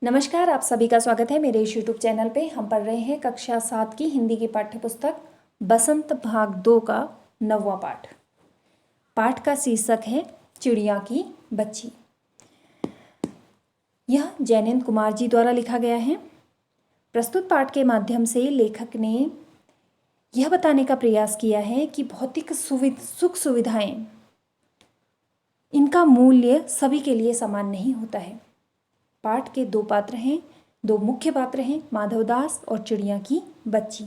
नमस्कार, आप सभी का स्वागत है मेरे इस यूट्यूब चैनल पे। हम पढ़ रहे हैं कक्षा 7 की हिंदी की पाठ्य पुस्तक बसंत भाग 2 का 9वां पाठ। पाठ का शीर्षक है चिड़िया की बच्ची। यह जैनेन्द्र कुमार जी द्वारा लिखा गया है। प्रस्तुत पाठ के माध्यम से लेखक ने यह बताने का प्रयास किया है कि भौतिक सुख सुविधाएं, इनका मूल्य सभी के लिए समान नहीं होता है। पाठ के दो मुख्य पात्र हैं, माधवदास और चिड़िया की बच्ची।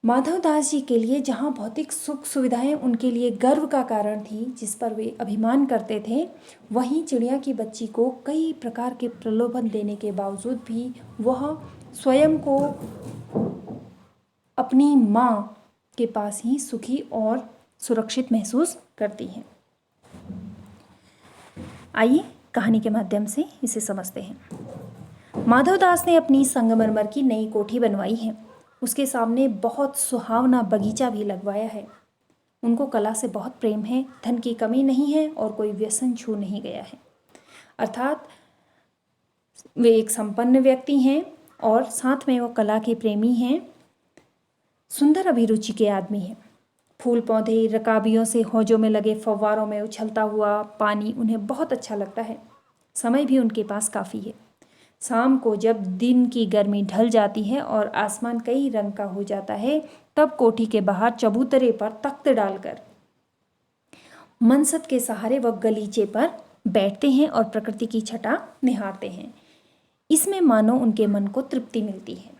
माधवदास जी के लिए जहाँ भौतिक सुख सुविधाएं उनके लिए गर्व का कारण थी, जिस पर वे अभिमान करते थे, वहीं चिड़िया की बच्ची को कई प्रकार के प्रलोभन देने के बावजूद भी वह स्वयं को अपनी माँ के पास ही सुखी और सुरक्षित महसूस करती हैं। आइए कहानी के माध्यम से इसे समझते हैं। माधवदास ने अपनी संगमरमर की नई कोठी बनवाई है। उसके सामने बहुत सुहावना बगीचा भी लगवाया है। उनको कला से बहुत प्रेम है, धन की कमी नहीं है और कोई व्यसन छू नहीं गया है। अर्थात वे एक संपन्न व्यक्ति हैं और साथ में वो कला के प्रेमी हैं, सुंदर अभिरुचि के आदमी हैं। फूल पौधे, रकाबियों से हौजों में लगे फव्वारों में उछलता हुआ पानी उन्हें बहुत अच्छा लगता है। समय भी उनके पास काफ़ी है। शाम को जब दिन की गर्मी ढल जाती है और आसमान कई रंग का हो जाता है, तब कोठी के बाहर चबूतरे पर तख्त डालकर मनसत के सहारे वह गलीचे पर बैठते हैं और प्रकृति की छटा निहारते हैं। इसमें मानो उनके मन को तृप्ति मिलती है।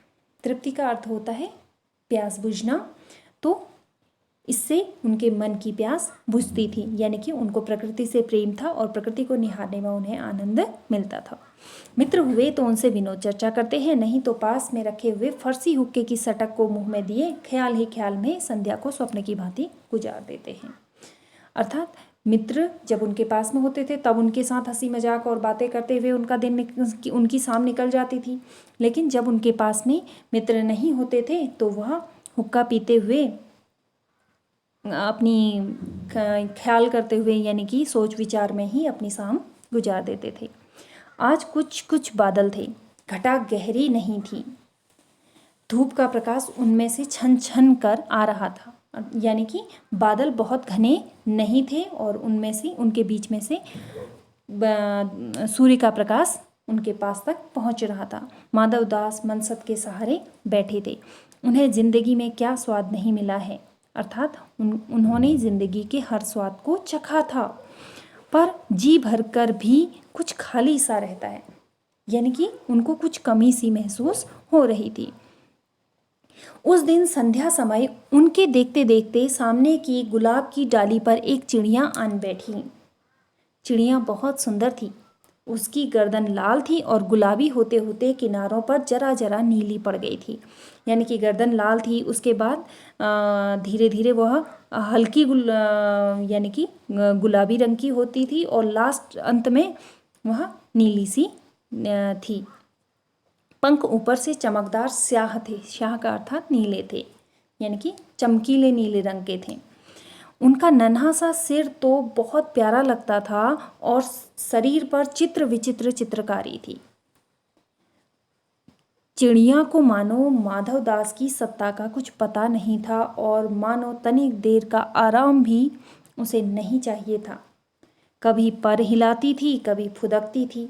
तृप्ति का अर्थ होता है प्यास बुझना। तो इससे उनके मन की प्यास बुझती थी, यानी कि उनको प्रकृति से प्रेम था और प्रकृति को निहारने में उन्हें आनंद मिलता था। मित्र हुए तो उनसे विनोद चर्चा करते हैं, नहीं तो पास में रखे हुए फरसी हुक्के की सटक को मुंह में दिए ख्याल ही ख्याल में संध्या को स्वप्न की भांति गुजार देते हैं। अर्थात मित्र जब उनके पास में होते थे तब उनके साथ हंसी मजाक और बातें करते हुए उनकी शाम निकल जाती थी। लेकिन जब उनके पास में मित्र नहीं होते थे तो वह हुक्का पीते हुए अपनी ख्याल करते हुए, यानी कि सोच विचार में ही अपनी शाम गुजार देते थे। आज कुछ कुछ बादल थे, घटा गहरी नहीं थी। धूप का प्रकाश उनमें से छन छन कर आ रहा था, यानी कि बादल बहुत घने नहीं थे और उनमें से उनके बीच में से सूर्य का प्रकाश उनके पास तक पहुंच रहा था। माधवदास मनसत के सहारे बैठे थे। उन्हें जिंदगी में क्या स्वाद नहीं मिला है, अर्थात उन्होंने जिंदगी के हर स्वाद को चखा था, पर जी भरकर भी कुछ खाली सा रहता है, यानी कि उनको कुछ कमी सी महसूस हो रही थी। उस दिन संध्या समय उनके देखते देखते सामने की गुलाब की डाली पर एक चिड़िया आन बैठी। चिड़िया बहुत सुंदर थी। उसकी गर्दन लाल थी और गुलाबी होते होते किनारों पर जरा जरा नीली पड़ गई थी, यानी कि गर्दन लाल थी, उसके बाद धीरे धीरे वह हल्की यानी कि गुलाबी रंग की होती थी और लास्ट अंत में वह नीली सी थी। पंख ऊपर से चमकदार स्याह थे। स्याह का अर्थात नीले थे, यानी कि चमकीले नीले रंग के थे। उनका नन्हा सा सिर तो बहुत प्यारा लगता था और शरीर पर चित्र विचित्र चित्रकारी थी। चिड़िया को मानो माधवदास की सत्ता का कुछ पता नहीं था और मानो तनिक देर का आराम भी उसे नहीं चाहिए था। कभी पर हिलाती थी, कभी फुदकती थी।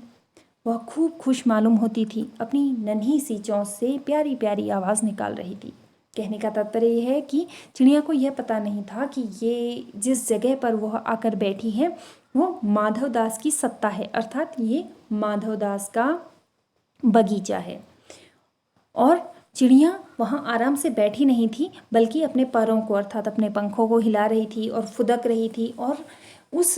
वह खूब खुश मालूम होती थी। अपनी नन्ही सी चोंच से प्यारी प्यारी आवाज़ निकाल रही थी। कहने का तात्पर्य यह है कि चिड़िया को यह पता नहीं था कि ये जिस जगह पर वह आकर बैठी है वो माधवदास की सत्ता है, अर्थात ये माधवदास का बगीचा है। और चिड़िया वहाँ आराम से बैठी नहीं थी, बल्कि अपने पैरों को अर्थात अपने पंखों को हिला रही थी और फुदक रही थी और उस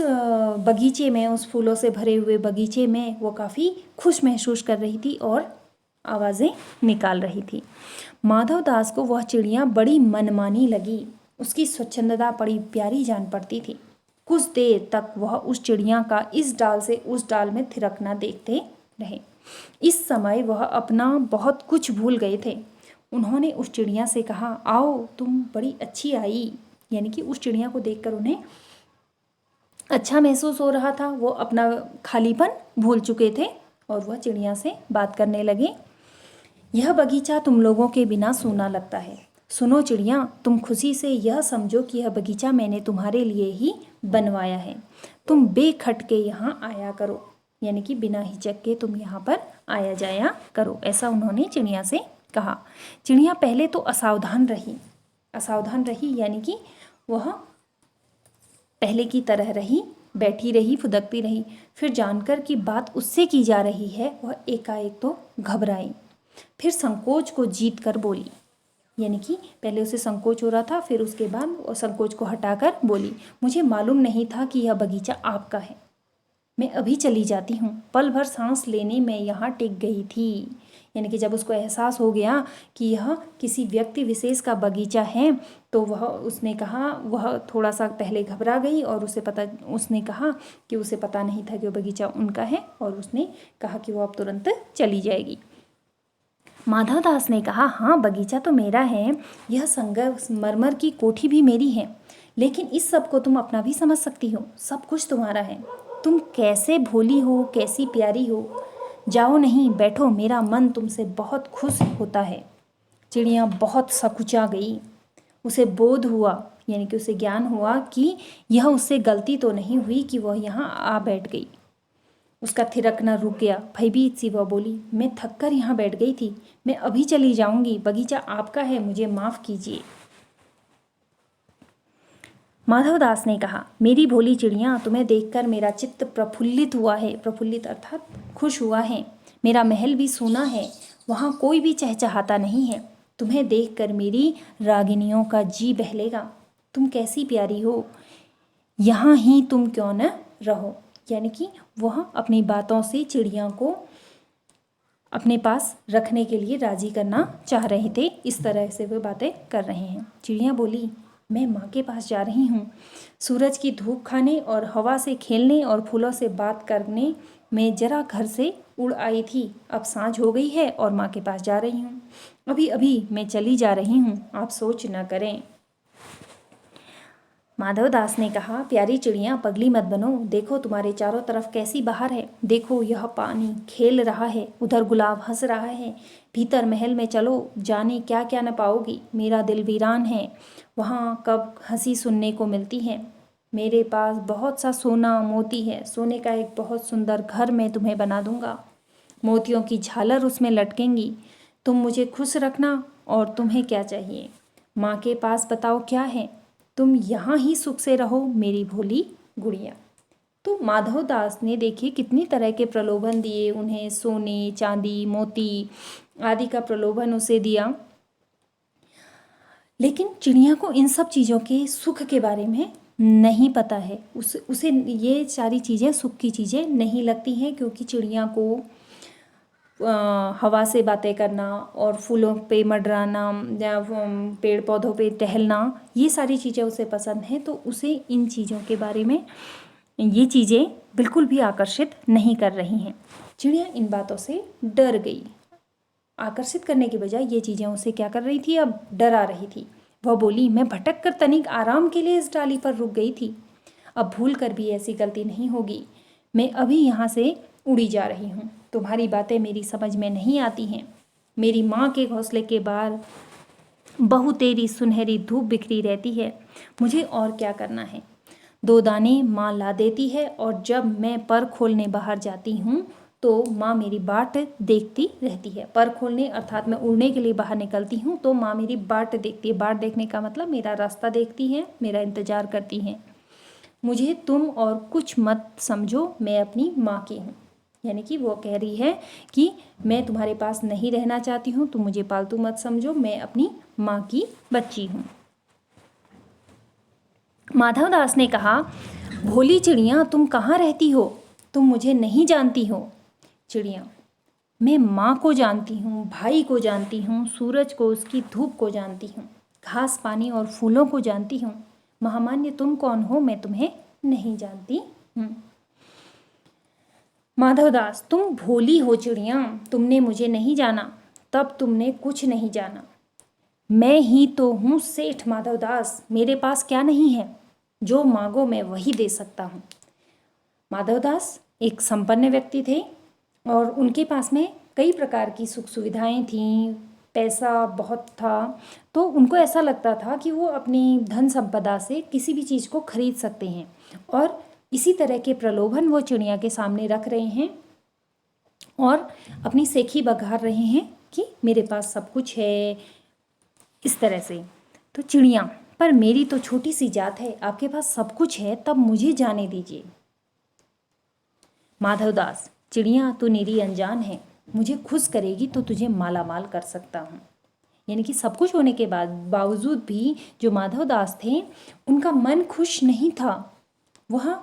बगीचे में, उस फूलों से भरे हुए बगीचे में वो काफ़ी खुश महसूस कर रही थी और आवाज़ें निकाल रही थी। माधवदास को वह चिड़िया बड़ी मनमानी लगी। उसकी स्वच्छंदता बड़ी प्यारी जान पड़ती थी। कुछ देर तक वह उस चिड़िया का इस डाल से उस डाल में थिरकना देखते रहे। इस समय वह अपना बहुत कुछ भूल गए थे। उन्होंने उस चिड़िया से कहा, आओ तुम बड़ी अच्छी आई, यानी कि उस चिड़िया को देखकर उन्हें अच्छा महसूस हो रहा था। वो अपना खालीपन भूल चुके थे और वह चिड़िया से बात करने लगे। यह बगीचा तुम लोगों के बिना सूना लगता है। सुनो चिड़िया, तुम खुशी से यह समझो कि यह बगीचा मैंने तुम्हारे लिए ही बनवाया है। तुम बेखटके यहाँ आया करो, यानी कि बिना हिचक के तुम यहाँ पर आया जाया करो, ऐसा उन्होंने चिड़िया से कहा। चिड़िया पहले तो असावधान रही यानी कि वह पहले की तरह रही, बैठी रही, फुदकती रही। फिर जानकर कि बात उससे की जा रही है, वह एकाएक तो घबराई। फिर संकोच को जीत कर बोली, यानी कि पहले उसे संकोच हो रहा था, फिर उसके बाद वो संकोच को हटाकर बोली, मुझे मालूम नहीं था कि यह बगीचा आपका है। मैं अभी चली जाती हूँ। पल भर सांस लेने में यहाँ टिक गई थी। यानी कि जब उसको एहसास हो गया कि यह किसी व्यक्ति विशेष का बगीचा है, तो वह थोड़ा सा पहले घबरा गई और उसने कहा कि उसे पता नहीं था कि वह बगीचा उनका है, और उसने कहा कि वो अब तुरंत चली जाएगी। माधव दास ने कहा, हाँ बगीचा तो मेरा है, यह संगमरमर की कोठी भी मेरी है, लेकिन इस सब को तुम अपना भी समझ सकती हो। सब कुछ तुम्हारा है। तुम कैसे भोली हो, कैसी प्यारी हो। जाओ नहीं, बैठो, मेरा मन तुमसे बहुत खुश होता है। चिड़िया बहुत सकुचा गई। उसे बोध हुआ, यानी कि उसे ज्ञान हुआ कि यह उससे गलती तो नहीं हुई कि वह यहाँ आ बैठ गई। उसका थिरकना रुक गया। भयभीत सी वह बोली, मैं थक कर यहाँ बैठ गई थी, मैं अभी चली जाऊंगी। बगीचा आपका है, मुझे माफ़ कीजिए। माधव दास ने कहा, मेरी भोली चिड़िया, तुम्हें देखकर मेरा चित्त प्रफुल्लित हुआ है। प्रफुल्लित अर्थात खुश हुआ है। मेरा महल भी सूना है, वहाँ कोई भी चहचहाता नहीं है। तुम्हें देखकर मेरी रागिनियों का जी बहलेगा। तुम कैसी प्यारी हो, यहाँ ही तुम क्यों न रहो। यानी कि वह अपनी बातों से चिड़िया को अपने पास रखने के लिए राजी करना चाह रहे थे। इस तरह से वे बातें कर रहे हैं। चिड़िया बोली, मैं माँ के पास जा रही हूँ। सूरज की धूप खाने और हवा से खेलने और फूलों से बात करने में जरा घर से उड़ आई थी। अब सांझ हो गई है और माँ के पास जा रही हूँ। अभी अभी मैं चली जा रही हूँ, आप सोच न करें। माधव दास ने कहा, प्यारी चिड़िया, पगली मत बनो। देखो तुम्हारे चारों तरफ कैसी बहार है। देखो यह पानी खेल रहा है, उधर गुलाब हंस रहा है। भीतर महल में चलो, जाने क्या क्या न पाओगी। मेरा दिल वीरान है, वहाँ कब हंसी सुनने को मिलती है। मेरे पास बहुत सा सोना मोती है। सोने का एक बहुत सुंदर घर मैं तुम्हें बना दूंगा। मोतियों की झालर उसमें लटकेंगी। तुम मुझे खुश रखना, और तुम्हें क्या चाहिए। माँ के पास बताओ क्या है। तुम यहाँ ही सुख से रहो, मेरी भोली गुड़िया। तो माधव दास ने देखिए कितनी तरह के प्रलोभन दिए उन्हें। सोने, चांदी, मोती आदि का प्रलोभन उसे दिया, लेकिन चिड़िया को इन सब चीज़ों के सुख के बारे में नहीं पता है। उसे ये सारी चीज़ें सुख की चीज़ें नहीं लगती हैं, क्योंकि चिड़िया को हवा से बातें करना और फूलों पे मंडराना या पेड़ पौधों पे टहलना, ये सारी चीज़ें उसे पसंद हैं। तो उसे इन चीज़ों के बारे में ये चीज़ें बिल्कुल भी आकर्षित नहीं कर रही हैं। चिड़िया इन बातों से डर गई। आकर्षित करने के बजाय ये चीज़ें उसे क्या कर रही थी, अब डरा रही थी। वह बोली, मैं भटक कर तनिक आराम के लिए इस डाली पर रुक गई थी। अब भूल कर भी ऐसी गलती नहीं होगी। मैं अभी यहाँ से उड़ी जा रही हूँ। तुम्हारी बातें मेरी समझ में नहीं आती हैं। मेरी माँ के घोंसले के बाहर बहु तेरी सुनहरी धूप बिखरी रहती है। मुझे और क्या करना है। 2 दाने माँ ला देती है, और जब मैं पर खोलने बाहर जाती हूँ तो माँ मेरी बाट देखती रहती है। पर खोलने अर्थात मैं उड़ने के लिए बाहर निकलती हूँ तो माँ मेरी बाट देखती है। बाट देखने का मतलब मेरा रास्ता देखती है, मेरा इंतज़ार करती हैं। मुझे तुम और कुछ मत समझो, मैं अपनी माँ की हूँ। यानी कि वो कह रही है कि मैं तुम्हारे पास नहीं रहना चाहती हूँ, तुम मुझे पालतू मत समझो, मैं अपनी माँ की बच्ची हूँ। माधव दास ने कहा, भोली चिड़िया, तुम कहाँ रहती हो। तुम मुझे नहीं जानती हो। चिड़िया, मैं माँ को जानती हूँ, भाई को जानती हूँ, सूरज को, उसकी धूप को जानती हूँ, घास पानी और फूलों को जानती हूँ। महामान्य, तुम कौन हो, मैं तुम्हें नहीं जानती हूँ। माधवदास, तुम भोली हो चिड़िया, तुमने मुझे नहीं जाना, तब तुमने कुछ नहीं जाना। मैं ही तो हूँ सेठ माधवदास, मेरे पास क्या नहीं है, जो मांगो मैं वही दे सकता हूँ। माधवदास एक संपन्न व्यक्ति थे और उनके पास में कई प्रकार की सुख सुविधाएं थीं, पैसा बहुत था, तो उनको ऐसा लगता था कि वो अपनी धन संपदा से किसी भी चीज़ को खरीद सकते हैं। और इसी तरह के प्रलोभन वो चिड़िया के सामने रख रहे हैं और अपनी सेखी बघार रहे हैं कि मेरे पास सब कुछ है, इस तरह से। तो चिड़िया, पर मेरी तो छोटी सी जात है, आपके पास सब कुछ है, तब मुझे जाने दीजिए। माधवदास, चिड़िया तू निरी अनजान है, मुझे खुश करेगी तो तुझे माला माल कर सकता हूँ। यानी कि सब कुछ होने के बावजूद भी जो माधवदास थे उनका मन खुश नहीं था। वह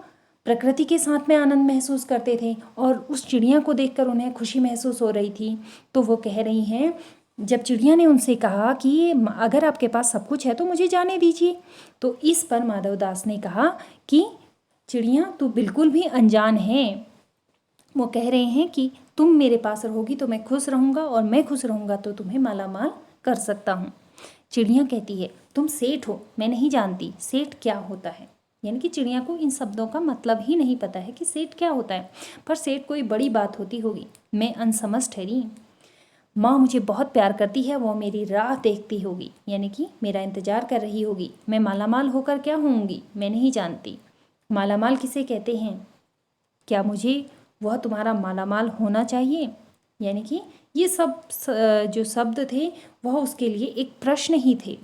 प्रकृति के साथ में आनंद महसूस करते थे और उस चिड़िया को देखकर उन्हें खुशी महसूस हो रही थी। तो वो कह रही हैं, जब चिड़िया ने उनसे कहा कि अगर आपके पास सब कुछ है तो मुझे जाने दीजिए, तो इस पर माधवदास ने कहा कि चिड़िया तू बिल्कुल भी अनजान है। वो कह रहे हैं कि तुम मेरे पास रहोगी तो मैं खुश रहूँगा और मैं खुश रहूँगा तो तुम्हें माला माल कर सकता हूँ। चिड़िया कहती है, तुम सेठ हो, मैं नहीं जानती सेठ क्या होता है। यानी कि चिड़िया को इन शब्दों का मतलब ही नहीं पता है कि सेठ क्या होता है, पर सेठ कोई बड़ी बात होती होगी। मैं अनसमझ ठहरी। माँ मुझे बहुत प्यार करती है, वो मेरी राह देखती होगी, यानी कि मेरा इंतजार कर रही होगी। मैं मालामाल होकर क्या होंगी, मैं नहीं जानती। मालामाल किसे कहते हैं? क्या मुझे वह तुम्हारा मालामाल होना चाहिए? यानी कि ये सब जो शब्द थे वह उसके लिए एक प्रश्न ही थे।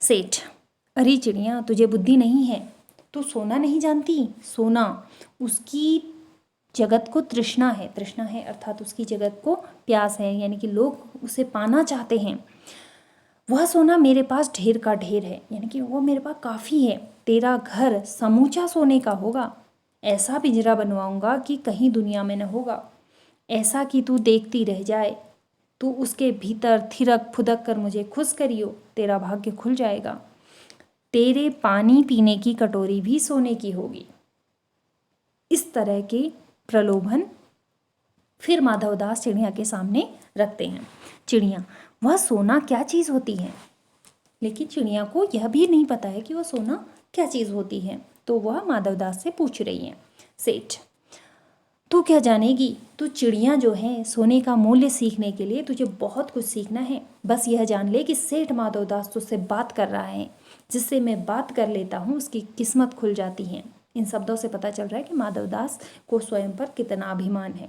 सेठ, अरे चिड़िया तुझे बुद्धि नहीं है, तू सोना नहीं जानती? सोना उसकी जगत को तृष्णा है, तृष्णा है अर्थात उसकी जगत को प्यास है, यानी कि लोग उसे पाना चाहते हैं। वह सोना मेरे पास ढेर का ढेर है, यानी कि वो मेरे पास काफ़ी है। तेरा घर समूचा सोने का होगा, ऐसा पिंजरा बनवाऊंगा कि कहीं दुनिया में न होगा, ऐसा कि तू देखती रह जाए। तू उसके भीतर थिरक फुदक कर मुझे खुश करियो, तेरा भाग्य खुल जाएगा। तेरे पानी पीने की कटोरी भी सोने की होगी। इस तरह के प्रलोभन फिर माधवदास चिड़िया के सामने रखते हैं। चिड़िया, वह सोना क्या चीज़ होती है? लेकिन चिड़िया को यह भी नहीं पता है कि वह सोना क्या चीज़ होती है। तो वह माधवदास से पूछ रही है, सेठ तू क्या जानेगी? तू चिड़िया जो है, सोने का मूल्य सीखने के लिए तुझे बहुत कुछ सीखना है। बस यह जान ले कि सेठ माधवदास तुझसे बात कर रहा है, जिससे मैं बात कर लेता हूँ उसकी किस्मत खुल जाती है। इन शब्दों से पता चल रहा है कि माधवदास को स्वयं पर कितना अभिमान है।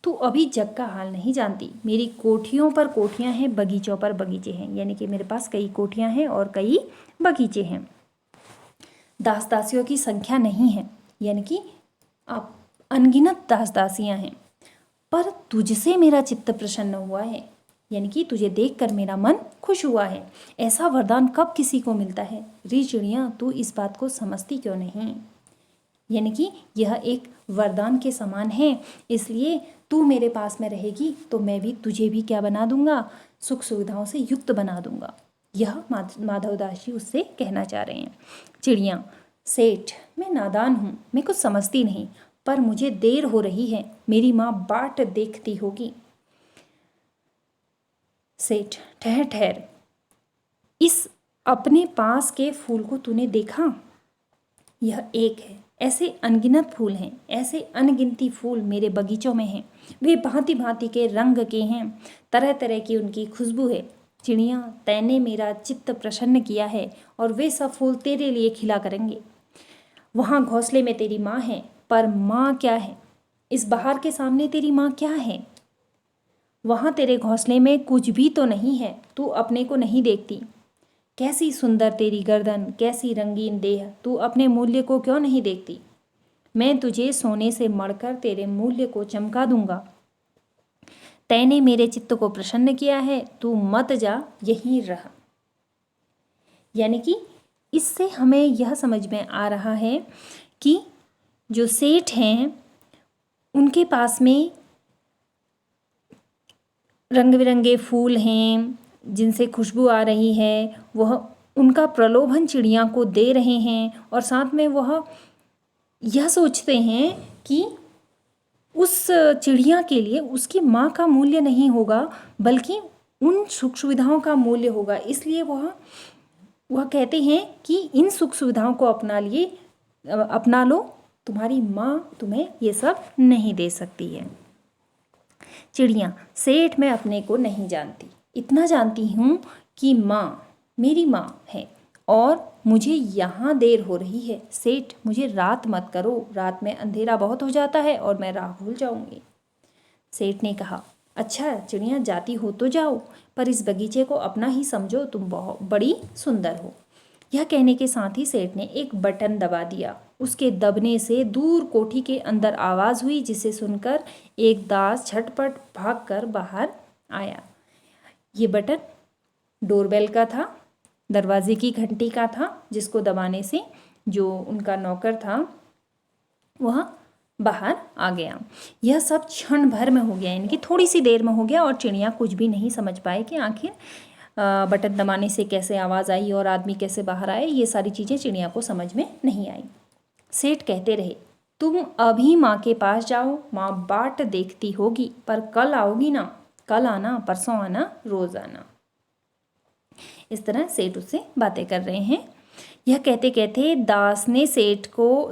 तू अभी जग का हाल नहीं जानती। मेरी कोठियों पर कोठियाँ हैं, बगीचों पर बगीचे हैं, यानी कि मेरे पास कई कोठियाँ हैं और कई बगीचे हैं। दास दासियों की संख्या नहीं है, यानी कि आप अनगिनत दास दासियाँ हैं। पर तुझसे मेरा चित्त प्रसन्न हुआ है, यानी कि तुझे देखकर मेरा मन खुश हुआ है। ऐसा वरदान कब किसी को मिलता है? रे चिड़िया, तू इस बात को समझती क्यों नहीं? यानी कि यह एक वरदान के समान है, इसलिए तू मेरे पास में रहेगी तो मैं भी तुझे भी क्या बना दूंगा, सुख सुविधाओं से युक्त बना दूंगा। यह माधवदास जी उससे कहना चाह रहे हैं। चिड़िया, सेठ मैं नादान हूँ, मैं कुछ समझती नहीं, पर मुझे देर हो रही है, मेरी माँ बाट देखती होगी। सेठ, ठहर ठहर, इस अपने पास के फूल को तूने देखा? यह एक है, ऐसे अनगिनत फूल हैं, ऐसे अनगिनती फूल मेरे बगीचों में हैं। वे भांति भांति के रंग के हैं, तरह तरह की उनकी खुशबू है। चिड़िया, तैने मेरा चित्त प्रसन्न किया है और वे सब फूल तेरे लिए खिला करेंगे। वहाँ घोंसले में तेरी माँ है, पर माँ क्या है? इस बहार के सामने तेरी माँ क्या है? वहाँ तेरे घोंसले में कुछ भी तो नहीं है, तू अपने को नहीं देखती। कैसी सुंदर तेरी गर्दन, कैसी रंगीन देह, तू अपने मूल्य को क्यों नहीं देखती? मैं तुझे सोने से मढ़कर तेरे मूल्य को चमका दूंगा। तैने मेरे चित्त को प्रसन्न किया है, तू मत जा, यहीं रह। यानी कि इससे हमें यह समझ में आ रहा है कि जो सेठ हैं उनके पास में रंग बिरंगे फूल हैं जिनसे खुशबू आ रही है, वह उनका प्रलोभन चिड़िया को दे रहे हैं और साथ में वह यह सोचते हैं कि उस चिड़िया के लिए उसकी माँ का मूल्य नहीं होगा, बल्कि उन सुख सुविधाओं का मूल्य होगा। इसलिए वह कहते हैं कि इन सुख सुविधाओं को अपना लो तुम्हारी माँ तुम्हें ये सब नहीं दे सकती है। चिड़िया, सेठ मैं अपने को नहीं जानती, इतना जानती हूँ कि माँ मेरी माँ है और मुझे यहाँ देर हो रही है। सेठ मुझे रात मत करो, रात में अंधेरा बहुत हो जाता है और मैं राह भूल जाऊँगी। सेठ ने कहा, अच्छा चिड़िया जाती हो तो जाओ, पर इस बगीचे को अपना ही समझो, तुम बहुत बड़ी सुंदर हो। यह कहने के साथ ही सेठ ने एक बटन दबा दिया। उसके दबने से दूर कोठी के अंदर आवाज़ हुई, जिसे सुनकर एक दास झटपट भागकर बाहर आया। ये बटन डोरबेल का था, दरवाजे की घंटी का था, जिसको दबाने से जो उनका नौकर था वह बाहर आ गया। यह सब क्षण भर में हो गया, यानी कि थोड़ी सी देर में हो गया और चिड़िया कुछ भी नहीं समझ पाए कि आखिर बटन दबाने से कैसे आवाज़ आई और आदमी कैसे बाहर आए। ये सारी चीज़ें चिड़िया को समझ में नहीं आई। सेठ कहते रहे, तुम अभी माँ के पास जाओ, माँ बाट देखती होगी, पर कल आओगी ना, कल आना, परसों आना, रोज़ आना। इस तरह सेठ उससे बातें कर रहे हैं। यह कहते कहते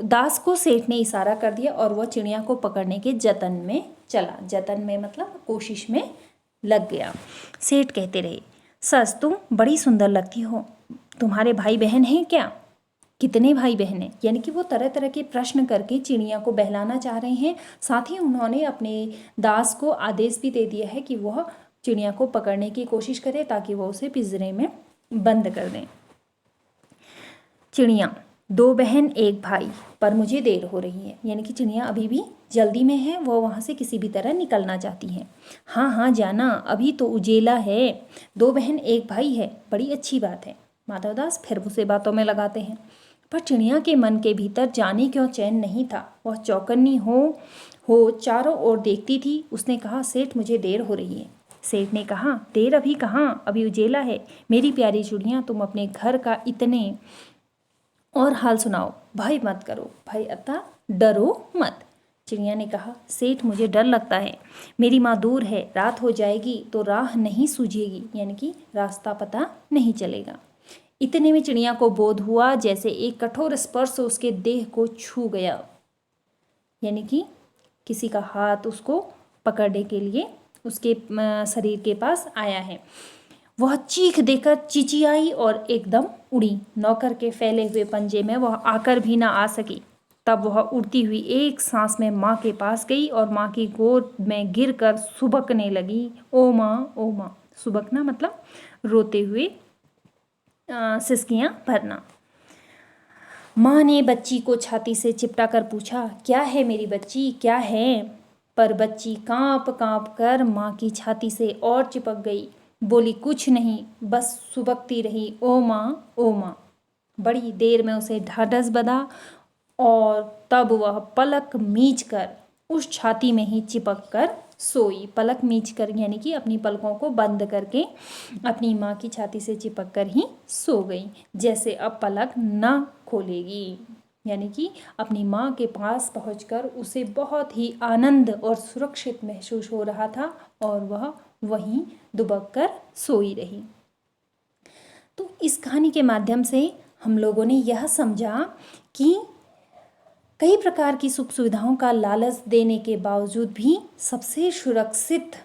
दास को सेठ ने इशारा कर दिया और वह चिड़िया को पकड़ने के जतन में चला। जतन में मतलब कोशिश में लग गया। सेठ कहते रहे, सस तुम बड़ी सुंदर लगती हो, तुम्हारे भाई बहन हैं क्या? कितने भाई बहन हैं? यानी कि वो तरह तरह के प्रश्न करके चिड़िया को बहलाना चाह रहे हैं। साथ ही उन्होंने अपने दास को आदेश भी दे दिया है कि वह चिड़िया को पकड़ने की कोशिश करे ताकि वह उसे पिंजरे में बंद कर दें। चिड़िया, 2 बहन 1 भाई, पर मुझे देर हो रही है। यानी कि चिड़िया अभी भी जल्दी में है, वो वहाँ से किसी भी तरह निकलना चाहती है। हाँ हाँ जाना, अभी तो उजेला है, 2 बहन 1 भाई है, बड़ी अच्छी बात है। माधवदास फिर उसे बातों में लगाते हैं, पर चिड़िया के मन के भीतर जाने क्यों चैन नहीं था। वह चौकन्नी हो चारों ओर देखती थी। उसने कहा, सेठ मुझे देर हो रही है। सेठ ने कहा, देर अभी कहाँ, अभी उजेला है। मेरी प्यारी चिड़िया, तुम अपने घर का इतने और हाल सुनाओ, भय मत करो, भय अतः डरो मत। चिड़िया ने कहा, सेठ मुझे डर लगता है, मेरी माँ दूर है, रात हो जाएगी तो राह नहीं सूझेगी, यानी कि रास्ता पता नहीं चलेगा। इतने में चिड़िया को बोध हुआ जैसे एक कठोर स्पर्श उसके देह को छू गया, यानी कि किसी का हाथ उसको पकड़ने के लिए उसके शरीर के पास आया है। वह चीख देकर चिचियाई और एकदम उड़ी। नौकर के फैले हुए पंजे में वह आकर भी ना आ सकी। तब वह उड़ती हुई एक सांस में माँ के पास गई और माँ की गोद में गिरकर सुबकने लगी, ओ माँ ओ माँ। सुबकना मतलब रोते हुए सिसकियाँ भरना। माँ ने बच्ची को छाती से चिपटा कर पूछा, क्या है मेरी बच्ची, क्या है? पर बच्ची काँप काँप कर माँ की छाती से और चिपक गई। बोली, कुछ नहीं, बस सुबकती रही, ओ माँ ओ माँ। बड़ी देर में उसे ढाढ़स बंधा और तब वह पलक मीच कर उस छाती में ही चिपक कर सोई। पलक मीच कर यानी कि अपनी पलकों को बंद करके अपनी माँ की छाती से चिपक कर ही सो गई, जैसे अब पलक न खोलेगी। यानी कि अपनी माँ के पास पहुंचकर उसे बहुत ही आनंद और सुरक्षित महसूस हो रहा था और वह वहीं दुबक कर सोई रही। तो इस कहानी के माध्यम से हम लोगों ने यह समझा कि कई प्रकार की सुख सुविधाओं का लालच देने के बावजूद भी सबसे सुरक्षित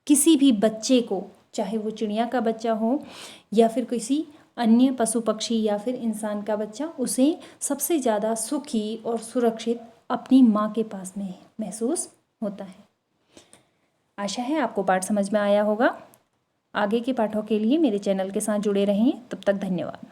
किसी भी बच्चे को, चाहे वो चिड़िया का बच्चा हो या फिर किसी अन्य पशु पक्षी या फिर इंसान का बच्चा, उसे सबसे ज़्यादा सुखी और सुरक्षित अपनी माँ के पास में महसूस होता है। आशा है आपको पाठ समझ में आया होगा। आगे के पाठों के लिए मेरे चैनल के साथ जुड़े रहें। तब तक धन्यवाद।